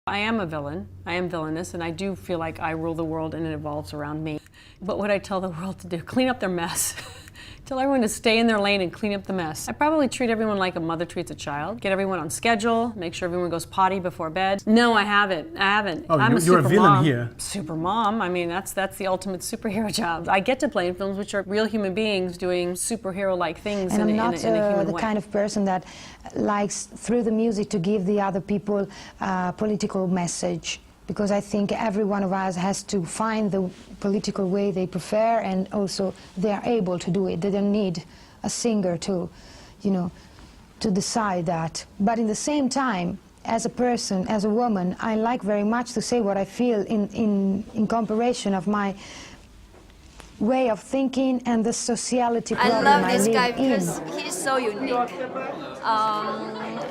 I am a villain. I am villainous, and I do feel like I rule the world and it evolves around me. But what I tell the world to do, clean up their mess. Tell everyone to stay in their lane and clean up the mess. I probably treat everyone like a mother treats a child. Get everyone on schedule, make sure everyone goes potty before bed. No, I haven't. Oh, I'm you're a villain mom. here. Super mom. I mean, that's the ultimate superhero job. I get to play in films which are real human beings doing superhero-like things and in I'm a human the way. kind of person that likes, through the music, to give the other people a political message. Because I think every one of us has to find the political way they prefer, and also they are able to do it. They don't need a singer to, to decide that. But in the same time, as a person, as a woman, I like very much to say what I feel in comparison of my way of thinking and the sociality problem I love this guy live in. because he's so unique.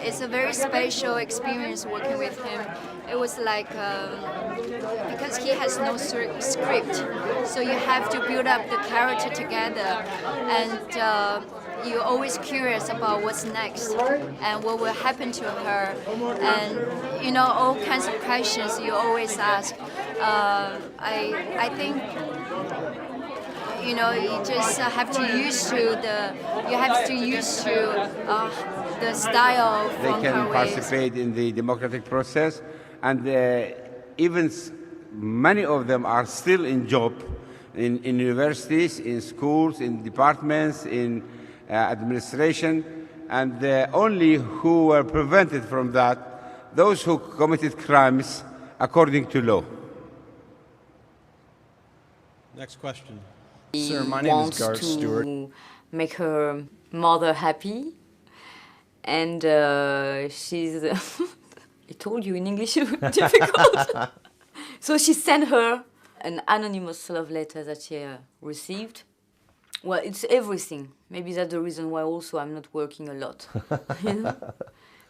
It's a very special experience working with him. It was like, because he has no script, so you have to build up the character together, and you're always curious about what's next and what will happen to her, and all kinds of questions you always ask. I think you just have to use to the style of They Wong can Kar-wai's. participate in the democratic process, and even many of them are still in job in universities, in schools, in departments, in administration, and only who were prevented from that, those who committed crimes according to law. Next question. Sir, my name is Garth Stewart. To make her mother happy, and she's. I told you in English it was difficult. So she sent her an anonymous love letter that she received. Well, it's everything. Maybe that's the reason why also I'm not working a lot,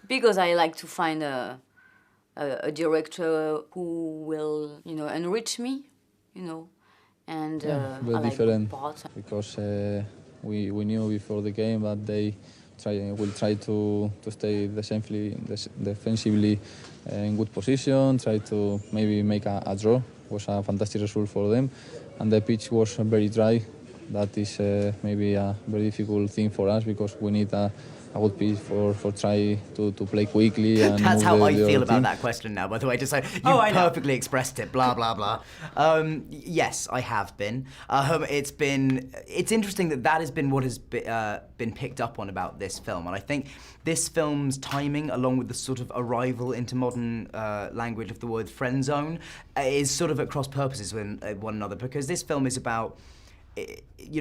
because I like to find a director who will, enrich me, and Very I like different parts. because we knew before the game that they will try to stay defensively in good position, try to maybe make a draw. It was a fantastic result for them, and the pitch was very dry. That is maybe a very difficult thing for us because we need a good pitch for try to play quickly. And That's how I the feel other about team. that question now, by the way. Just so you perfectly expressed it, blah, blah, blah. Yes, I have been. It's interesting that has been what has been picked up on about this film. And I think this film's timing, along with the sort of arrival into modern language of the word friend zone, is sort of at cross purposes with one another, because this film is about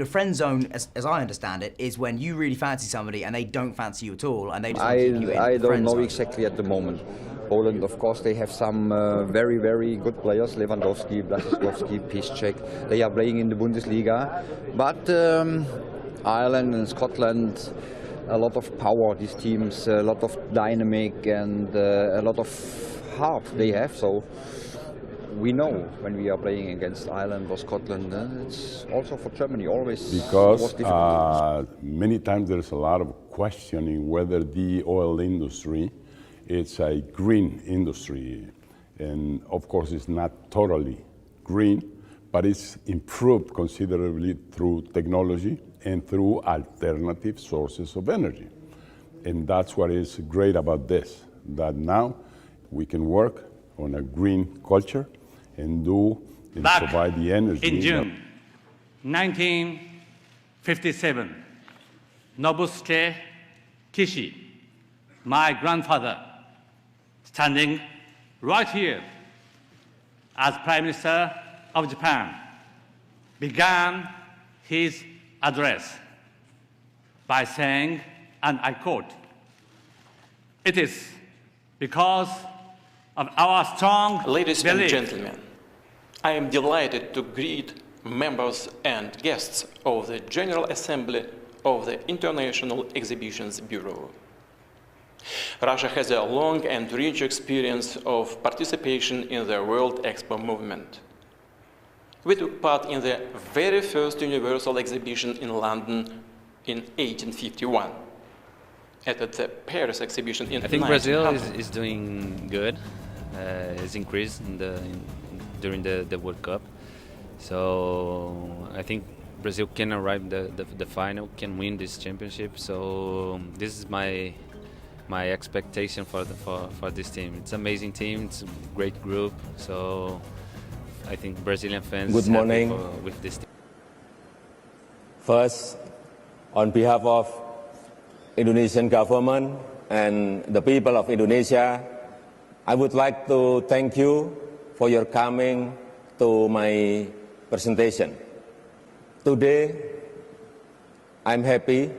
friend zone, as I understand it, is when you really fancy somebody and they don't fancy you at all, and they just want to keep you in I the don't friend know zone. exactly at the moment. Poland, of course, they have some very, very good players, Lewandowski, Blaszczykowski, Piszczek. They are playing in the Bundesliga. But Ireland and Scotland, a lot of power, these teams, a lot of dynamic and a lot of heart they have. So we know when we are playing against Ireland or Scotland, it's also for Germany always was difficult. Because many times there's a lot of questioning whether the oil industry is a green industry. And of course it's not totally green, but it's improved considerably through technology and through alternative sources of energy. And that's what is great about this, that now we can work on a green culture and provide the energy. In June 1957, Nobusuke Kishi, my grandfather, standing right here as Prime Minister of Japan, began his address by saying, and I quote, "It is because of our strong Ladies and belief." gentlemen, I am delighted to greet members and guests of the General Assembly of the International Exhibitions Bureau. Russia has a long and rich experience of participation in the World Expo movement. We took part in the very first Universal Exhibition in London in 1851. At the Paris exhibition in I think 1900. Brazil is doing good. has increased during the World Cup. So I think Brazil can arrive the final, can win this championship. So this is my expectation for this team. It's an amazing team. It's a great group. So I think Brazilian fans Good morning. With this team. First, on behalf of Indonesian government and the people of Indonesia, I would like to thank you for your coming to my presentation. Today, I'm happy,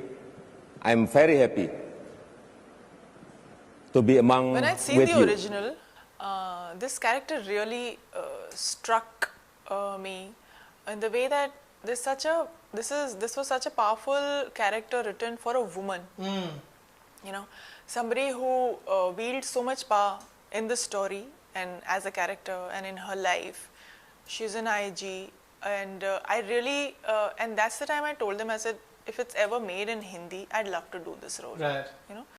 I'm very happy to be among When I'd seen with the you. original, this character really struck me in the way that this was such a powerful character written for a woman. You know, somebody who wields so much power in the story and as a character and in her life. She's an IG, and I really and that's the time I told them, I said, if it's ever made in Hindi, I'd love to do this role. Right. You know.